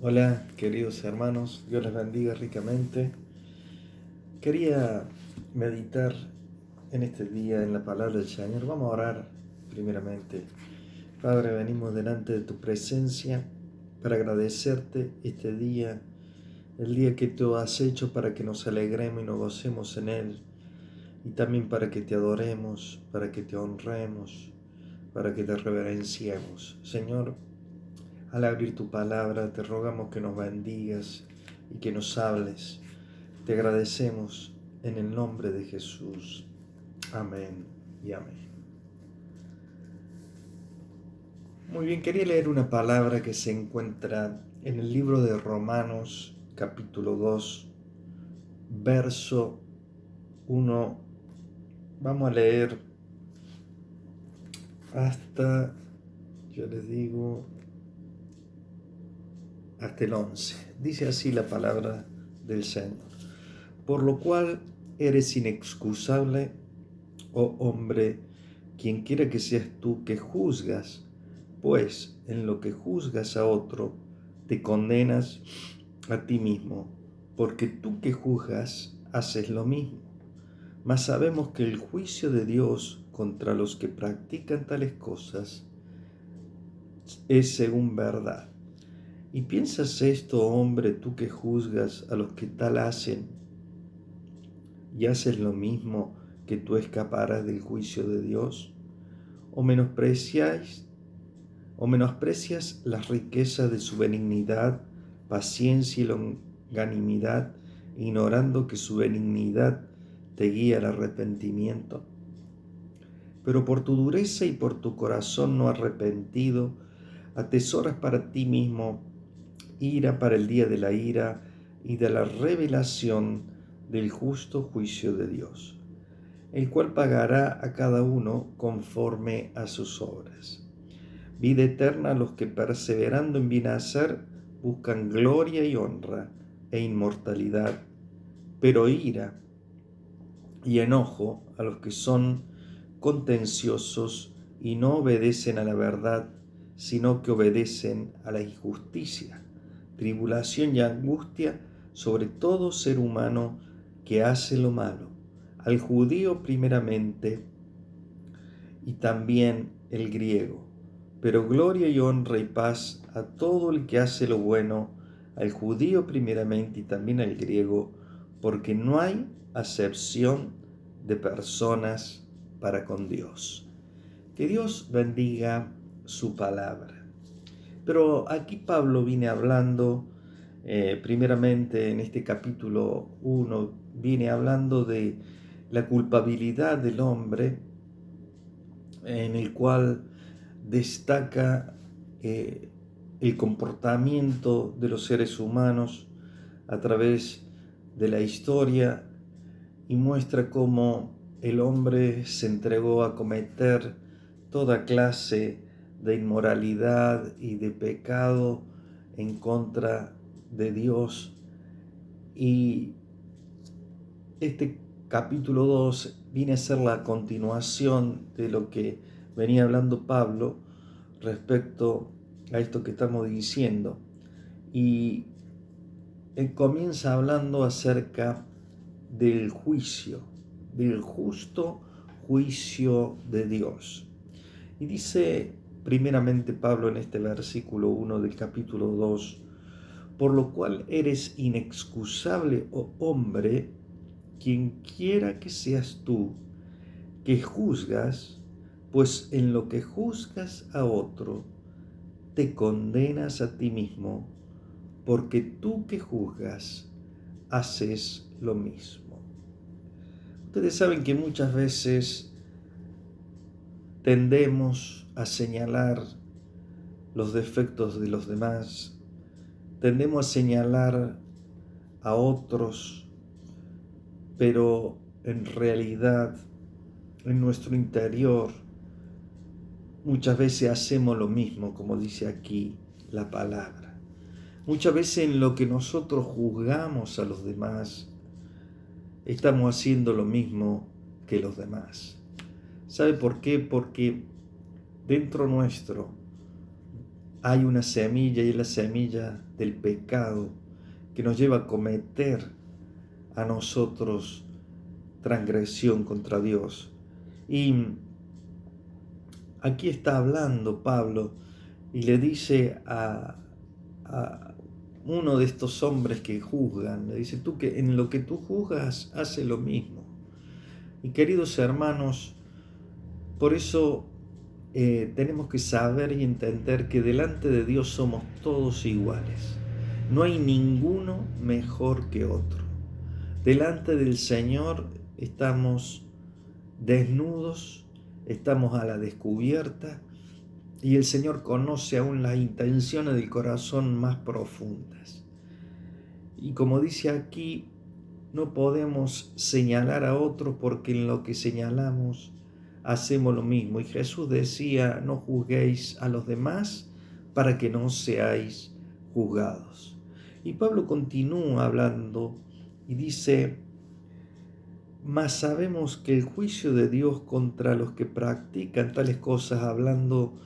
Hola, queridos hermanos, Dios les bendiga ricamente. Quería meditar en este día en la palabra del Señor. Vamos a orar primeramente. Padre, venimos delante de tu presencia para agradecerte este día, el día que tú has hecho para que nos alegremos y nos gocemos en él, y también para que te adoremos, para que te honremos, para que te reverenciemos. Señor, al abrir tu palabra, te rogamos que nos bendigas y que nos hables. Te agradecemos en el nombre de Jesús. Amén y amén. Muy bien, quería leer una palabra que se encuentra en el libro de Romanos, capítulo 2, verso 1. Vamos a leer hasta, yo les digo, hasta el 11. Dice así la palabra del Señor. Por lo cual eres inexcusable, oh hombre, quien quiera que seas tú que juzgas, pues en lo que juzgas a otro, te condenas a ti mismo, porque tú que juzgas haces lo mismo. Mas sabemos que el juicio de Dios contra los que practican tales cosas es según verdad. ¿Y piensas esto, hombre, tú que juzgas a los que tal hacen, y haces lo mismo, que tú escaparás del juicio de Dios? ¿O menosprecias las riquezas de su benignidad, paciencia y longanimidad, ignorando que su benignidad te guía al arrepentimiento? Pero por tu dureza y por tu corazón no arrepentido, atesoras para ti mismo ira para el día de la ira y de la revelación del justo juicio de Dios, el cual pagará a cada uno conforme a sus obras. Vida eterna a los que perseverando en bien hacer buscan gloria y honra e inmortalidad, pero ira y enojo a los que son contenciosos y no obedecen a la verdad, sino que obedecen a la injusticia, tribulación y angustia sobre todo ser humano que hace lo malo, al judío primeramente y también el griego, pero gloria y honra y paz a todo el que hace lo bueno, al judío primeramente y también al griego, porque no hay acepción de personas para con Dios. Que Dios bendiga su palabra. Pero aquí Pablo viene hablando, primeramente en este capítulo 1, viene hablando de la culpabilidad del hombre, en el cual destaca el comportamiento de los seres humanos a través de la historia y muestra cómo el hombre se entregó a cometer toda clase de inmoralidad y de pecado en contra de Dios. Y este capítulo 2 viene a ser la continuación de lo que venía hablando Pablo respecto a esto que estamos diciendo. Y él comienza hablando acerca del juicio, del justo juicio de Dios. Y dice primeramente Pablo en este versículo 1 del capítulo 2, por lo cual eres inexcusable, oh hombre, quien quiera que seas tú, que juzgas, pues en lo que juzgas a otro, te condenas a ti mismo, porque tú que juzgas, haces lo mismo. Ustedes saben que muchas veces tendemos a señalar los defectos de los demás, tendemos a señalar a otros, pero en realidad, en nuestro interior, muchas veces hacemos lo mismo, como dice aquí la palabra. Muchas veces en lo que nosotros juzgamos a los demás, estamos haciendo lo mismo que los demás. ¿Sabe por qué? Porque dentro nuestro hay una semilla y es la semilla del pecado que nos lleva a cometer a nosotros transgresión contra Dios. Y aquí está hablando Pablo y le dice a uno de estos hombres que juzgan, le dice, tú que en lo que tú juzgas hace lo mismo. Y queridos hermanos, por eso tenemos que saber y entender que delante de Dios somos todos iguales. No hay ninguno mejor que otro. Delante del Señor estamos desnudos, estamos a la descubierta y el Señor conoce aún las intenciones del corazón más profundas. Y como dice aquí, no podemos señalar a otro porque en lo que señalamos hacemos lo mismo. Y Jesús decía, no juzguéis a los demás para que no seáis juzgados. Y Pablo continúa hablando y dice, mas sabemos que el juicio de Dios contra los que practican tales cosas, hablando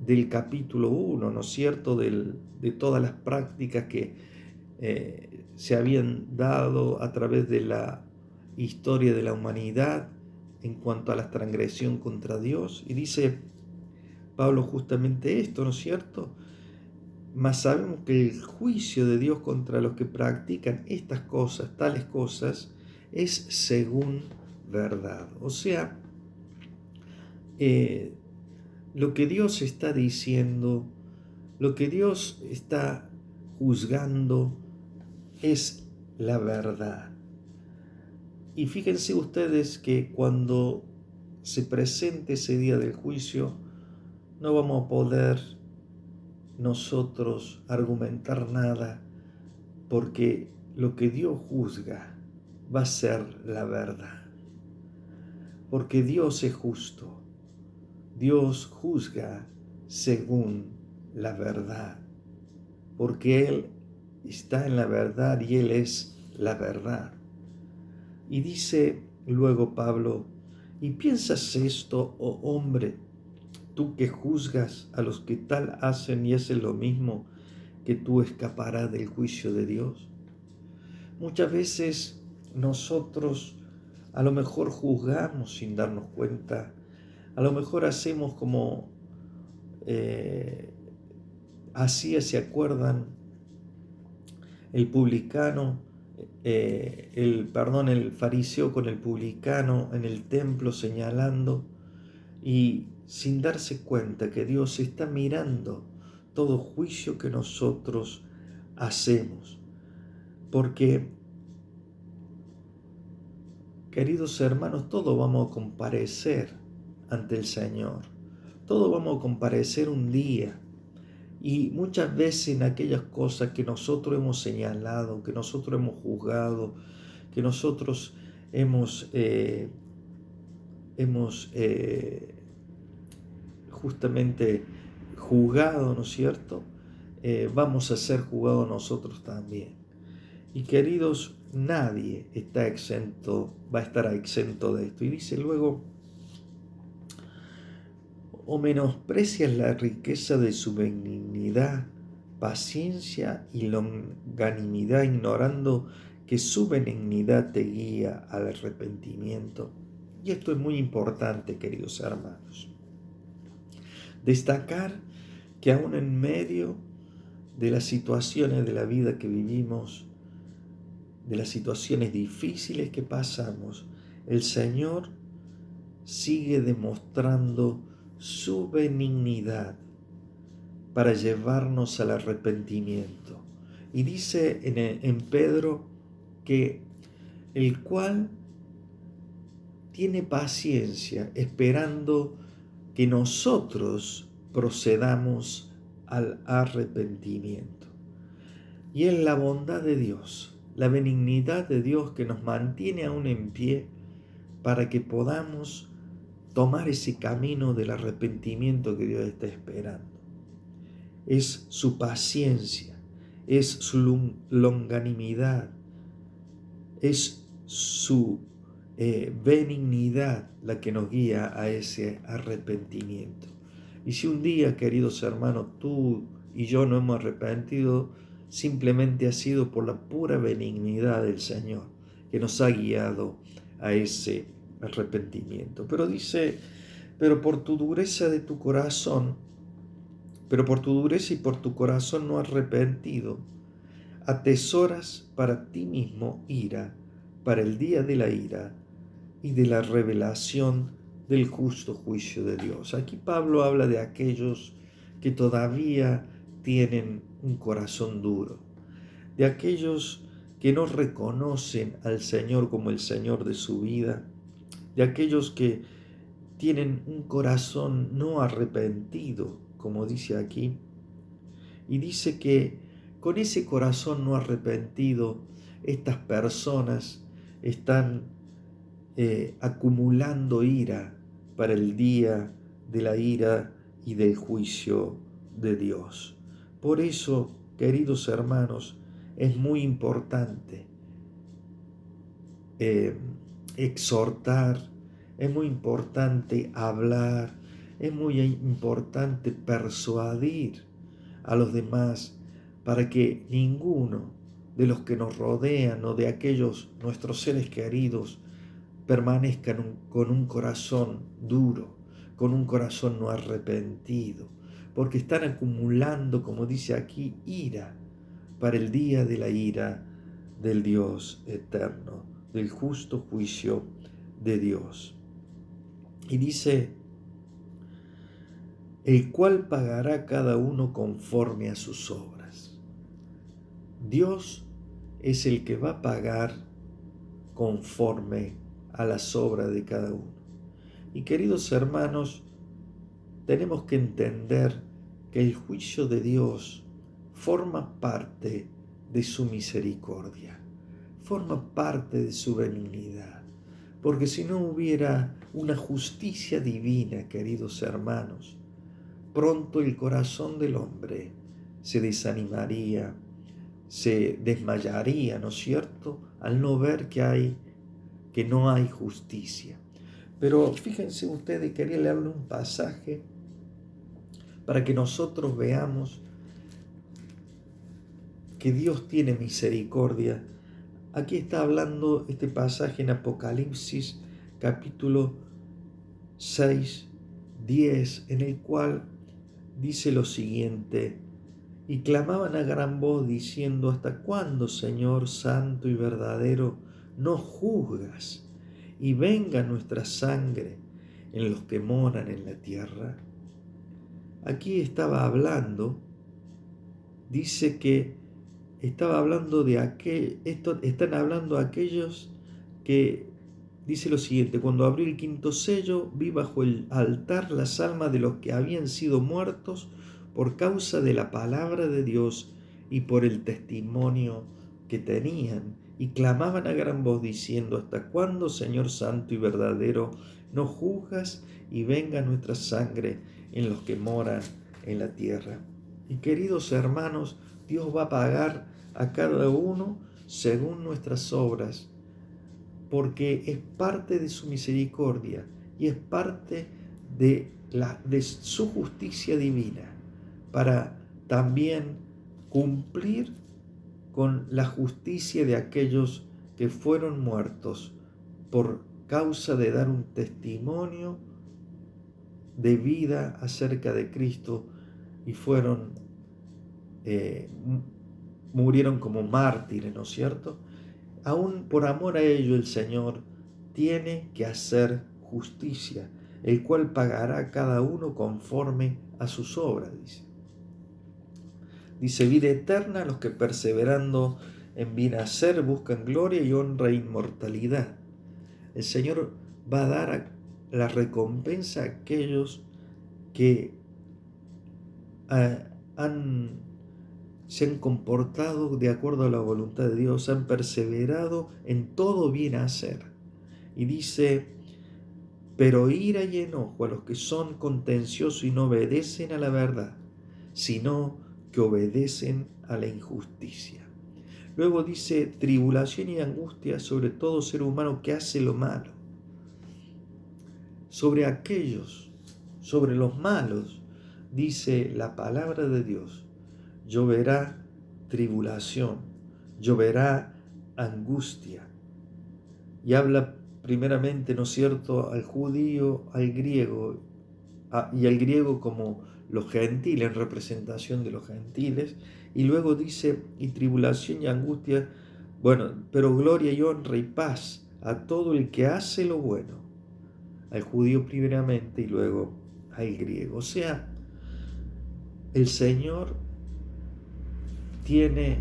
del capítulo 1, ¿no es cierto?, de todas las prácticas que se habían dado a través de la historia de la humanidad en cuanto a la transgresión contra Dios. Y dice Pablo justamente esto, ¿no es cierto? Mas sabemos que el juicio de Dios contra los que practican estas cosas, tales cosas, es según verdad. O sea, lo que Dios está diciendo, lo que Dios está juzgando es la verdad. Y fíjense ustedes que cuando se presente ese día del juicio, no vamos a poder nosotros argumentar nada, porque lo que Dios juzga va a ser la verdad. Porque Dios es justo. Dios juzga según la verdad. Porque Él está en la verdad y Él es la verdad. Y dice luego Pablo, ¿y piensas esto, oh hombre, tú que juzgas a los que tal hacen y hacen lo mismo, que tú escaparás del juicio de Dios? Muchas veces nosotros a lo mejor juzgamos sin darnos cuenta, a lo mejor hacemos como hacía, ¿se acuerdan? El publicano, el fariseo con el publicano en el templo señalando, y sin darse cuenta que Dios está mirando todo juicio que nosotros hacemos. Porque, queridos hermanos, todos vamos a comparecer ante el Señor. Todos vamos a comparecer un día. Y muchas veces en aquellas cosas que nosotros hemos señalado, que nosotros hemos juzgado, que nosotros hemos justamente juzgado, ¿no es cierto? Vamos a ser juzgados nosotros también. Y queridos, nadie está exento, va a estar exento de esto. Y dice luego, o menosprecias la riqueza de su benignidad, paciencia y longanimidad, ignorando que su benignidad te guía al arrepentimiento. Y esto es muy importante, queridos hermanos. Destacar que aún en medio de las situaciones de la vida que vivimos, de las situaciones difíciles que pasamos, el Señor sigue demostrando su benignidad para llevarnos al arrepentimiento. Y dice en Pedro que el cual tiene paciencia esperando que nosotros procedamos al arrepentimiento. Y es la bondad de Dios, la benignidad de Dios que nos mantiene aún en pie para que podamos tomar ese camino del arrepentimiento que Dios está esperando. Es su paciencia, es su longanimidad, es su benignidad la que nos guía a ese arrepentimiento. Y si un día, queridos hermanos, tú y yo no hemos arrepentido, simplemente ha sido por la pura benignidad del Señor que nos ha guiado a ese arrepentimiento. Pero dice, pero por tu dureza de tu corazón, pero por tu dureza y por tu corazón no arrepentido, atesoras para ti mismo ira, para el día de la ira y de la revelación del justo juicio de Dios. Aquí Pablo habla de aquellos que todavía tienen un corazón duro, de aquellos que no reconocen al Señor como el Señor de su vida, de aquellos que tienen un corazón no arrepentido, como dice aquí, y dice que con ese corazón no arrepentido, estas personas están acumulando ira para el día de la ira y del juicio de Dios. Por eso, queridos hermanos, es muy importante exhortar, es muy importante hablar, es muy importante persuadir a los demás para que ninguno de los que nos rodean o de aquellos nuestros seres queridos permanezcan con un corazón duro, con un corazón no arrepentido, porque están acumulando, como dice aquí, ira para el día de la ira del Dios eterno, del justo juicio de Dios. Y dice, el cual pagará cada uno conforme a sus obras. Dios es el que va a pagar conforme a las obras de cada uno. Y queridos hermanos, tenemos que entender que el juicio de Dios forma parte de su misericordia, forma parte de su benignidad, porque si no hubiera una justicia divina, queridos hermanos, pronto el corazón del hombre se desanimaría, se desmayaría, ¿no es cierto?, al no ver que no hay justicia. Pero fíjense ustedes, quería leerle un pasaje para que nosotros veamos que Dios tiene misericordia. Aquí está hablando este pasaje en Apocalipsis capítulo 6, 10, en el cual dice lo siguiente: y clamaban a gran voz diciendo, ¿hasta cuándo, Señor santo y verdadero, no juzgas y venga nuestra sangre en los que moran en la tierra? Aquí estaba hablando, dice que estaba hablando están hablando aquellos que, dice lo siguiente: cuando abrió el quinto sello, vi bajo el altar las almas de los que habían sido muertos por causa de la palabra de Dios y por el testimonio que tenían, y clamaban a gran voz diciendo, ¿hasta cuándo, Señor santo y verdadero, no juzgas y venga nuestra sangre en los que moran en la tierra? Y queridos hermanos, Dios va a pagar a cada uno según nuestras obras, porque es parte de su misericordia y es parte de su justicia divina, para también cumplir con la justicia de aquellos que fueron muertos por causa de dar un testimonio de vida acerca de Cristo y murieron como mártires, ¿no es cierto? Aún por amor a ello el Señor tiene que hacer justicia, el cual pagará a cada uno conforme a sus obras, dice. Dice, vida eterna a los que perseverando en bien hacer buscan gloria y honra e inmortalidad. El Señor va a dar la recompensa a aquellos que se han comportado de acuerdo a la voluntad de Dios, han perseverado en todo bien hacer. Y dice, pero ira y enojo a los que son contenciosos y no obedecen a la verdad, sino que obedecen a la injusticia. Luego dice, tribulación y angustia sobre todo ser humano que hace lo malo. Sobre los malos, dice la palabra de Dios, lloverá tribulación, lloverá angustia. Y habla primeramente, ¿no es cierto?, al judío, al griego, y al griego como los gentiles, en representación de los gentiles, y luego dice, y tribulación y angustia, bueno, pero gloria y honra y paz a todo el que hace lo bueno, al judío primeramente y luego al griego. O sea, el Señor tiene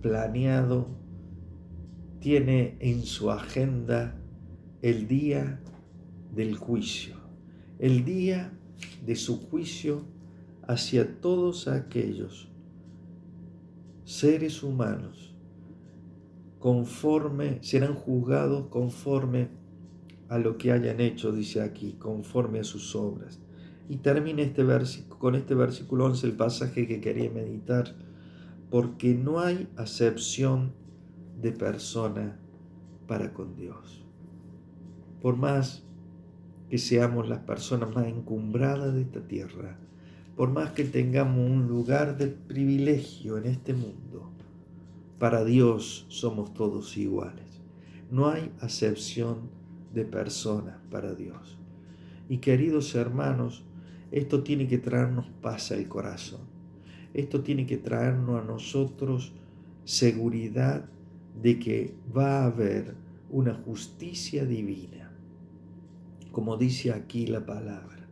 planeado, tiene en su agenda el día del juicio, el día de su juicio hacia todos aquellos seres humanos serán juzgados conforme a lo que hayan hecho, dice aquí, conforme a sus obras. Y termina con este versículo 11 el pasaje que quería meditar, porque no hay acepción de persona para con Dios. Por más que seamos las personas más encumbradas de esta tierra, por más que tengamos un lugar de privilegio en este mundo, para Dios somos todos iguales. No hay acepción de personas para Dios. Y queridos hermanos, esto tiene que traernos paz al corazón. Esto tiene que traernos a nosotros seguridad de que va a haber una justicia divina. Como dice aquí la palabra,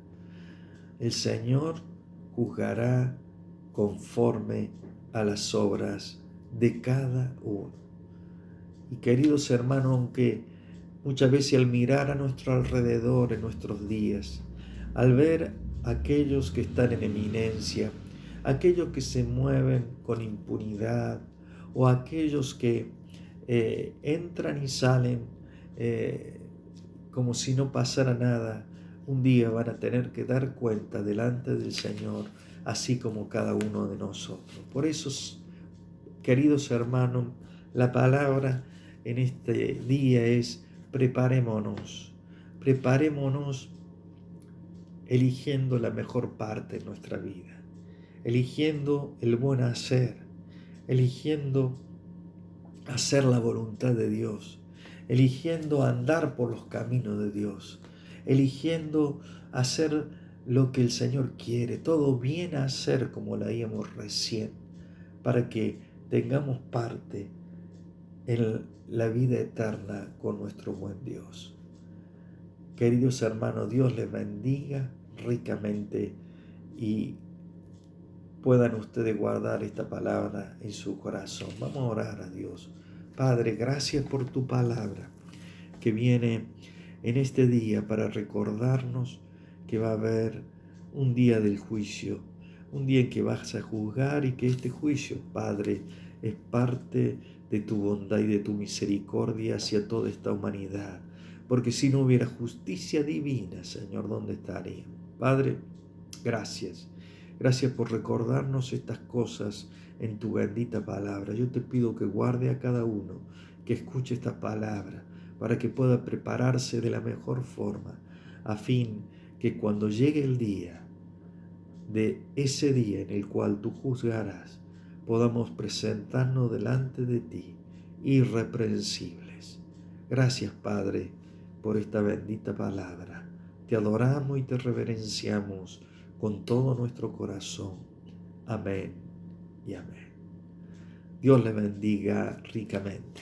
el Señor juzgará conforme a las obras de cada uno. Y queridos hermanos, aunque muchas veces al mirar a nuestro alrededor en nuestros días, al ver a aquellos que están en eminencia, aquellos que se mueven con impunidad, o aquellos que entran y salen como si no pasara nada, un día van a tener que dar cuenta delante del Señor, así como cada uno de nosotros. Por eso, queridos hermanos, la palabra en este día es: preparémonos eligiendo la mejor parte de nuestra vida, eligiendo el buen hacer, eligiendo hacer la voluntad de Dios, eligiendo andar por los caminos de Dios, eligiendo hacer lo que el Señor quiere, todo bien hacer como leíamos recién, para que tengamos parte en la vida eterna con nuestro buen Dios. Queridos hermanos, Dios les bendiga ricamente y puedan ustedes guardar esta palabra en su corazón. Vamos a orar a Dios. Padre, gracias por tu palabra que viene en este día para recordarnos que va a haber un día del juicio, un día en que vas a juzgar, y que este juicio, Padre, es parte de tu bondad y de tu misericordia hacia toda esta humanidad. Porque si no hubiera justicia divina, Señor, ¿dónde estaríamos? Padre, gracias. Gracias por recordarnos estas cosas en tu bendita palabra. Yo te pido que guarde a cada uno que escuche esta palabra, para que pueda prepararse de la mejor forma, a fin que cuando llegue el día, de ese día en el cual tú juzgarás, podamos presentarnos delante de ti irreprensibles. Gracias, Padre, por esta bendita palabra. Te adoramos y te reverenciamos con todo nuestro corazón. Amén y amén. Dios le bendiga ricamente.